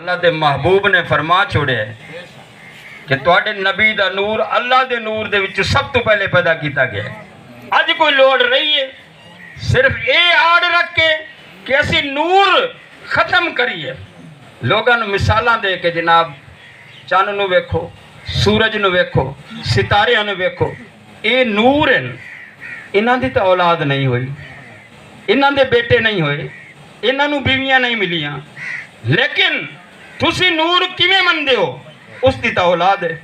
اللہ دے محبوب نے فرما چھوڑے کہ تواڈے نبی دا نور اللہ دے نور دے وچ سب تو پہلے پیدا کیتا گیا ہے۔ اج کوئی لوڑ رہی ہے صرف اے آڑ رکھ کے کہ اسی نور ختم کریے، لوگاں نو مثالاں دے کے جناب چاند نو ویکھو، سورج نو ویکھو، ستارے نو ویکھو، اے نور ہیں، انہاں دی تا اولاد نہیں ہوئی، انہاں دے بیٹے نہیں ہوئے، انہاں نو بیویاں نہیں ملیاں، لیکن تسی نور کیویں مندے ہو؟ اس دی تا اولاد ہے،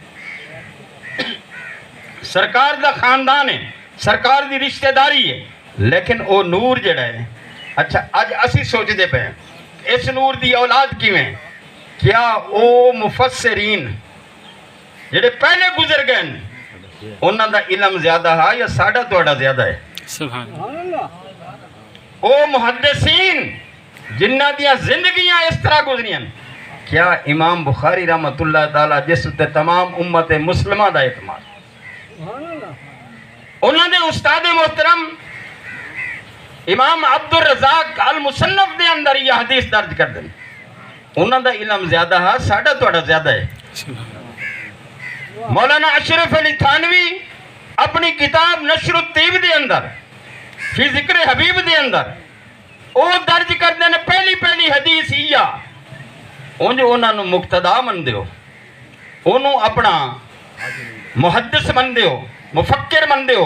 سرکار دا خاندان ہے، سرکار دی رشتہ داری ہے، لیکن او نور جڑا ہے، اچھا اج اسی سوچ دے پے اس نور دی اولاد کیویں؟ کیا او مفسرین جڑے پہلے گزر گئے انہاں دا علم زیادہ ہے یا ساڈا تہاڈا زیادہ ہے؟ سبحان اللہ۔ او محدثین جنہ دیاں زندگیاں اس طرح گزریاں، کیا امام بخاری رحمت اللہ تعالی جس تے تمام امت مسلمہ دا اعتماد، انہاں دے استاد محترم امام عبد الرزاق المصنف دے اندر یہ حدیث درج کر دیں، انہاں دا علم زیادہ ہے ساڈا تہاڈا زیادہ ہے۔ مولانا اشرف علی تھانوی اپنی کتاب نشر الطیب دے اندر فی ذکر حبیب دے اندر او درج کر دیں پہلی حدیث ہیا انہاں نو مقتدا من دیو، انہوں اپنا محدث من دیو، مفکر من دیو،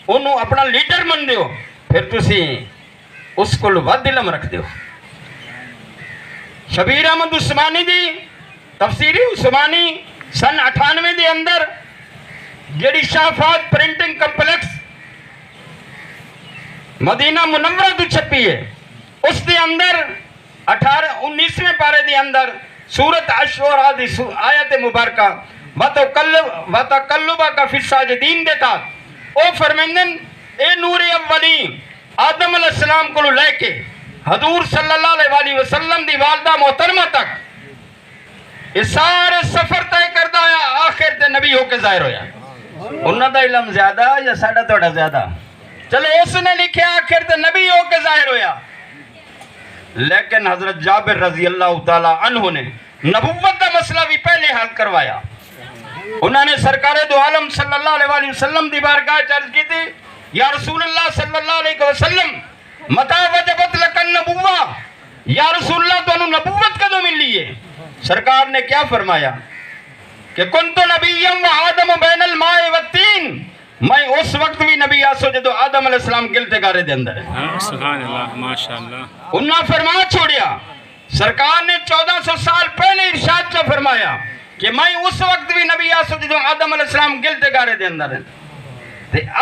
انہوں اپنا لیڈر من دیو، پھر تسی اس کو ود علم رکھ دیو۔ شبیر احمد عثمانی دی تفسیری عثمانی سن 98 دے اندر جڑی شافات پرنٹنگ کمپلیکس مدینہ منورہ تو چھپی ہے، اس دے اندر 19ویں پارے دے اندر سورت عشورہ دی آیت مبارکہ وَتَقَلُّبَكَ فِي السَّاجِدِينَ دیتا او فرمیندن اے نور اولی آدم علیہ السلام کو لے کے حضور صلی اللہ علیہ وسلم دی والدہ محترمہ تک اس سارے سفر طے کردہ آیا، آخر تے نبی ہو کے ظاہر ہویا۔ انہاں دا علم زیادہ یا ساڈا تہاڈا زیادہ؟ چلو اس نے لکھے آخر تے نبی ہو کے ظاہر ہویا، لیکن حضرت جابر رضی اللہ تعالیٰ عنہ نے نبوت کا مسئلہ بھی پہلے حل کروایا۔ انہوں نے سرکار دو عالم صلی اللہ علیہ وسلم دی بارگاہ عرض کی تھی، یا رسول اللہ صلی اللہ علیہ وسلم متا وجبت لکن نبوہ، یا رسول اللہ تو انہوں نبوت کدو ملی ہے؟ سرکار نے کیا فرمایا کہ کنت نبیم و آدم بین الماء والتین، میں اس وقت بھی نبی آسو جدو آدم علیہ السلام گلتے گارے دے اندر ہے۔ سبحان اللہ، ماشاءاللہ۔ انہاں فرما چھوڑیا، سرکار نے 1400 سال پہلے ارشاد کا فرمایا کہ میں اس وقت بھی نبی آسو جدو آدم علیہ السلام گلتے گارے دے اندر ہے۔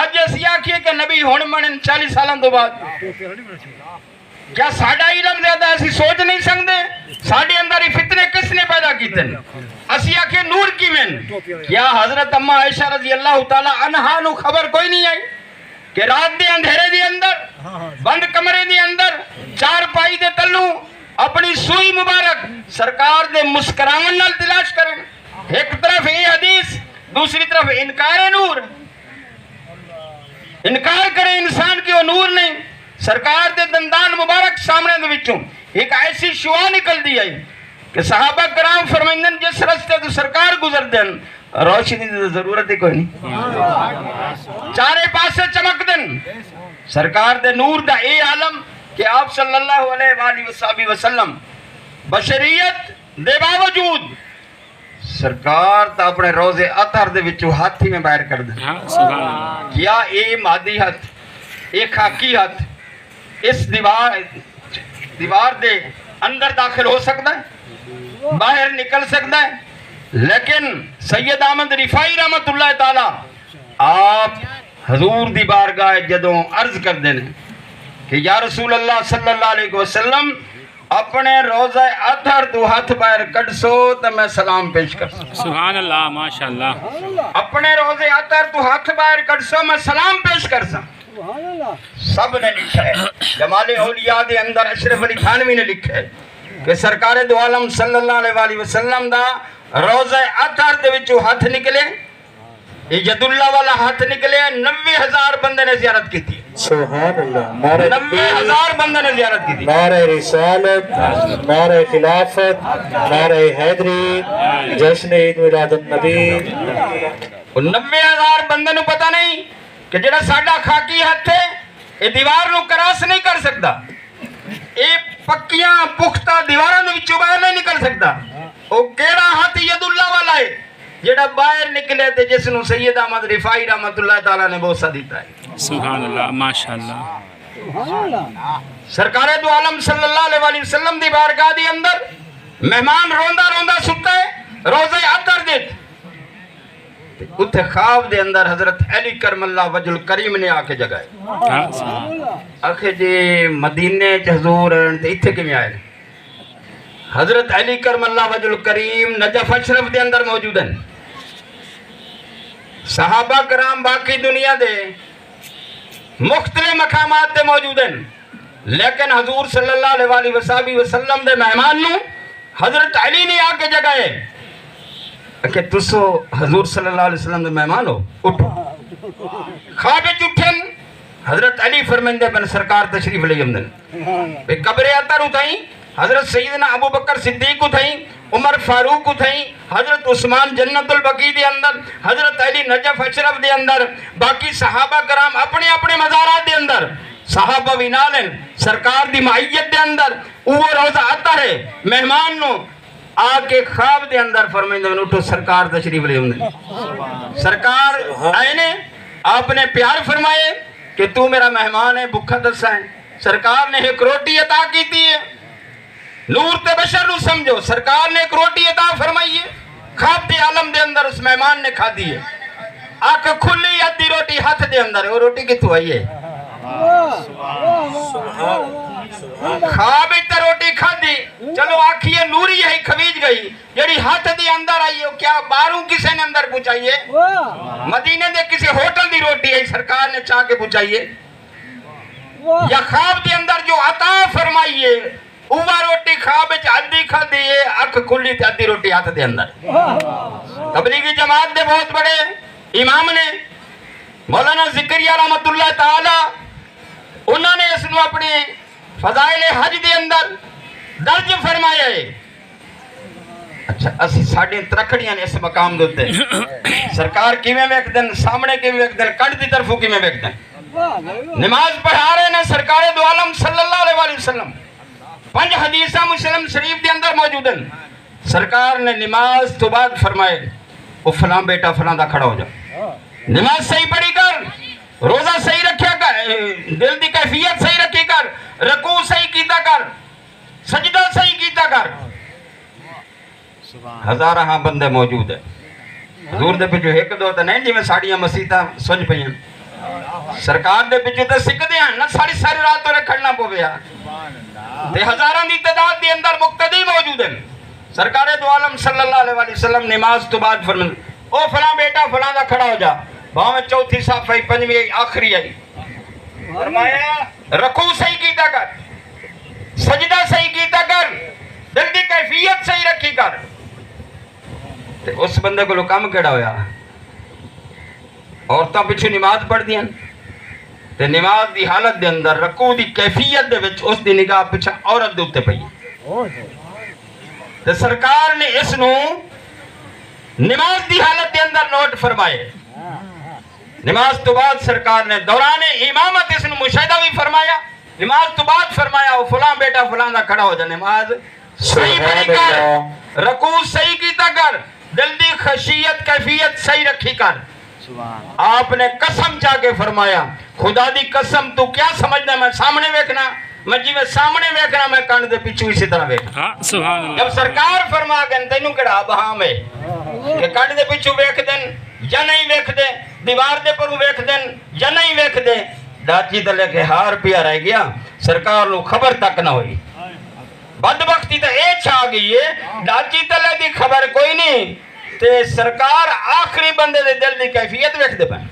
آج ایسی آکھیے کہ نبی ہون منن 40 سالوں تو بعد، کیا ساڑھا علم زیادہ ایسی سوچ نہیں سکتے؟ ساڑھے اندر ہی فتنے کس نے پیدا کیتے ہیں؟ اسی آکھے نور کی من، کیا حضرت اماں عائشہ رضی اللہ تعالیٰ عنہا نو خبر کوئی نہیں آئی کہ رات دے اندھیرے دے اندر بند کمرے دے اندر چار پائی دے تلو اپنی سوئی مبارک سرکار دے مسکران نال تلاش کریں؟ ایک طرف یہ حدیث، دوسری طرف انکار نور، انکار کرے انسان کی وہ نور نہیں۔ سرکار دے دندان مبارک سامنے دے وچوں ایک ایسی شعا نکل دی آئی کہ صحابہ کرام فرمائندن جس رستے تو سرکار گزر دن روشنی دی ضرورت ہی کوئی نہیں، چارے پاسے چمک دن سرکار دے نور دا اے عالم کہ آپ صلی اللہ علیہ وآلہ وسلم بشریت دے باوجود سرکار تا اپنے روزے اطہر دے وچوں ہاتھی میں باہر کر دیں۔ کیا اے مادی ہاتھ، اے خاکی ہاتھ اس دیوار دے اندر داخل ہو سکتا ہے، باہر نکل سکتا ہے؟ لیکن سید احمد رفاعی رحمت اللہ تعالیٰ آپ حضور دی بارگاہ جدوں عرض کر دینے کہ یا رسول اللہ صلی اللہ علیہ وسلم اپنے روزہ اطہر تو ہاتھ باہر کٹ سو تو میں سلام پیش کر سوں۔ سبحان اللہ، ماشاءاللہ۔ اپنے روزے اطہر تو ہاتھ باہر کٹ سو میں سلام پیش کر سوں۔ سب نے لکھا ہے، جمال اولیاء دے اندر اشرف علی تھانوی نے لکھا ہے کہ سرکار دو عالم صلی اللہ علیہ وسلم دا روزہ اطہر دے وچوں ہاتھ نکلے، یہ یداللہ والا ہاتھ نکلے 90,000 بندے نے زیارت کی تھی. سبحان اللہ. نعرہ 90,000 بندے نے زیارت کی تھی. نعرہ رسالت، نعرہ خلافت، نعرہ حیدری، جشن عید میلاد النبی. 90,000 بندے نو پتہ نہیں کہ جڑا ساڈا خاکی ہاتھ ہے یہ دیوار نو کراس نہیں کر سکتا، یہ پکیاں پختہ دیواراں دے وچوں باہر نہیں نکل سکتا. او کیڑا ہاتھ یداللہ والا ہے جڑا باہر نکلے تے جس نو سید احمد رفاعی رحمت اللہ تعالی نے بوسہ دیتا ہے. سبحان اللہ ماشاءاللہ. سرکار دو عالم صلی اللہ علیہ وسلم دی بارگاہ دی اندر مہمان روندا روندا ستا ہے روزے عطر دے اتھے خواب دے اندر حضرت علی کرم اللہ وجہ الکریم نے آ کے جگائے. آخے جی مدینے چ حضور تے ایتھے کیویں آئے؟ حضرت علی کرم اللہ وجہ الکریم نجف اشرف دے اندر موجود ہیں. صحابہ کرام باقی دنیا دے مختلف مقامات دے موجود ہیں، لیکن حضور صلی اللہ علیہ وسلم دے مہمان نو حضرت علی نے آ کے جگائے کہ تسو حضور صلی اللہ علیہ وسلم دے مہمان ہو، اٹھو. خواب وچ اٹھن حضرت علی فرمائندے بن سرکار تشریف لے آمدن. قبر اطہر اتھائیں حضرت سیدنا ابو بکر صدیق اتھائیں، عمر فاروق اتھائیں، حضرت عثمان جنت البقیع دے اندر، حضرت علی نجف اشرف دے اندر، باقی صحابہ کرام اپنے اپنے مزارات دے اندر، صحابہ بھی نالن سرکار دی معیت دے اندر. وہ روزہ عطر ہے مہمان نو آ کے خواب دے اندر فرمائندے بن اٹھو سرکار تشریف لے آمدن. سرکار آئے نے آپ نے پیار فرمائے کہ تو میرا مہمان ہے بھکھا دسا ہے. سرکار نے ایک روٹی عطا کی تھی ہے، نور تے بشر نو سمجھو، سرکار نے ایک روٹی عطا فرمائی ہے، خواب دے عالم دے اندر اس مہمان نے کھا دی ہے. آنکھ کھلی آدھی روٹی ہاتھ دے اندر ہے، وہ روٹی کتوں آئی ہے؟ خواب تے روٹی کھا دی، چلو آکھیے نوری ہے کھویج گئی، جڑی ہاتھ دے اندر آئی ہے کیا باروں کسے نے اندر پہنچائی ہے؟ مدینے دے کسی ہوٹل دی روٹی ہے سرکار نے چاہ کے پہنچائی ہے؟ یا خواب دے اندر جو عطا فرمائی ہے اوہ روٹی خواب وچ ادھی کھا دی ہے، اکھ کھلی تے ادھی روٹی ہاتھ دے اندر. تبلیغی جماعت دے بہت بڑے امام نے مولانا ذکریہ رحمت اللہ تعالی انہوں نے اس نو اپنے فضائل حج دے اندر درج فرمایا ہے. اچھا اسی ساڑھے ترکھڑیاں نے اس مقام دوتے سرکار کیویں ویکھ دن، سامنے کیویں ویکھ دن، کڑ دی طرفوں کیویں ویکھ دن. نماز پڑھا رہے ہیں سرکار دو عالم صلی اللہ علیہ وسلم، 5 حدیثہ مسلم شریف دے اندر موجود ہیں. سرکار نے نماز تو بعد فرمائے او فلاں بیٹا فلاں دا کھڑا ہو جا، نماز صحیح پڑھی کر، روزہ صحیح رکھیا کر، دل دی کیفیت صحیح رکھی کر، رکوع صحیح کیتا کر، سجدہ صحیح کیتا کر. ہزارہ بندے موجود ہیں حضور دے پچھو ایک دو تو نہیں جی میں ساڑیاں مسیطہ سنج پہی ہیں. سرکار دے پچھو تو سکھ دے ہیں نا ساری رات تو رکھڑنا پو بیا تے ہزاران دی تعداد دی اندر مقتدی موجود ہیں. سرکار دو عالم صلی اللہ علیہ وسلم نماز تو بعد فرمائے او فلاں بیٹا فلاں دا کھڑا ہو جا، باہاں میں چوتھی صاف آئی، پنجویں آئی، آخری آئی. فرمایا رکوع صحیح کیتا کر، سجدہ صحیح کیتا کر، دل دی کیفیت صحیح رکھی کر. تے اس بندے کو لو کام کیڑا ہویا، عورتاں پچھو نماز پڑھ دیا تے نماز دی حالت دے اندر رکوع دی کیفیت دے وچ اس دی نگاہ پچھا عورت دے اتے پئی. تے سرکار نے اس نو نماز دی حالت دے اندر نوٹ فرمائے. نماز تو بعد سرکار نے دوران امامت اس نو مشاہدہ بھی فرمایا. نماز تو بعد فرمایا وہ فلاں بیٹا فلاں دا کھڑا ہو جا، نماز صحیح پڑھی کر، رکوع صحیح کیتا کر، دل دی خشیت کیفیت صحیح رکھی کر. آپ نے قسم چاہ کے فرمایا خدا دی قسم تو کیا سمجھنا میں سامنے ویکھنا، میں جی میں سامنے ویکھنا میں کان دے پیچھو اسی طرح ویکھنا. سبحان اللہ. جب سرکار فرما گئے تینوں کڑا بہام ہے کہ کان دے پیچھو ویکھ دن یا نہیں ویکھ دے، دیوار دے پر ویکھ دن یا نہیں ویکھ دے. ڈاچی تلے کے ہار پیا رہ گیا، سرکار لو خبر تک نہ ہوئی. بدبختی تو اے چھا گئی ہے ڈاچی تلے دی خبر کوئی نہیں تے سرکار آخری بندے دے دل دی کیفیت ویکھ دے پائیں.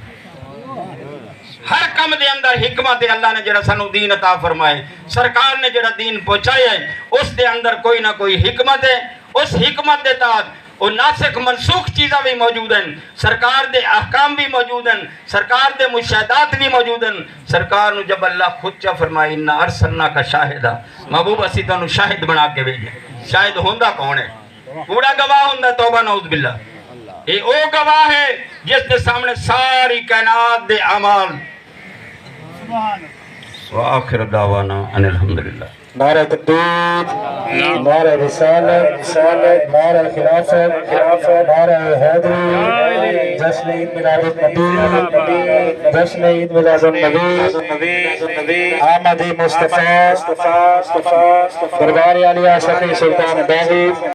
ہر کم دے اندر حکمت اللہ نے جڑا سانو دین عطا فرمائے، سرکار نے جڑا دین پہنچایا ہے اس دے اندر کوئی نہ کوئی حکمت ہے. اس حکمت دے تحت وہ ناسخ منسوخ چیزاں بھی موجود ہیں، سرکار دے احکام بھی موجود ہیں، سرکار دے مشاہدات بھی موجود ہیں۔ سرکار نو جب اللہ خود چا فرمائی اِنَّا أَرْسَلْنَاكَ شَاهِدًا، محبوب اسی تانوں شاہد بنا کے بھیجے۔ شاہد ہوندا کون ہے؟ کوڑا گواہ ہوندا، توبہ نعوذ باللہ۔ یہ او گواہ ہے جس کے سامنے ساری کائنات دے اعمال۔ وآخر دعوانا ان الحمدللہ۔ نعرہ تکبیر، نعرہ رسالت، نعرہ خلافت، نعرہ حیدری، جشن عید میلاد النبی، جشن عید میلاد النبی، آمد مصطفیٰ، دربار عالیہ شفیع سلطان باغی۔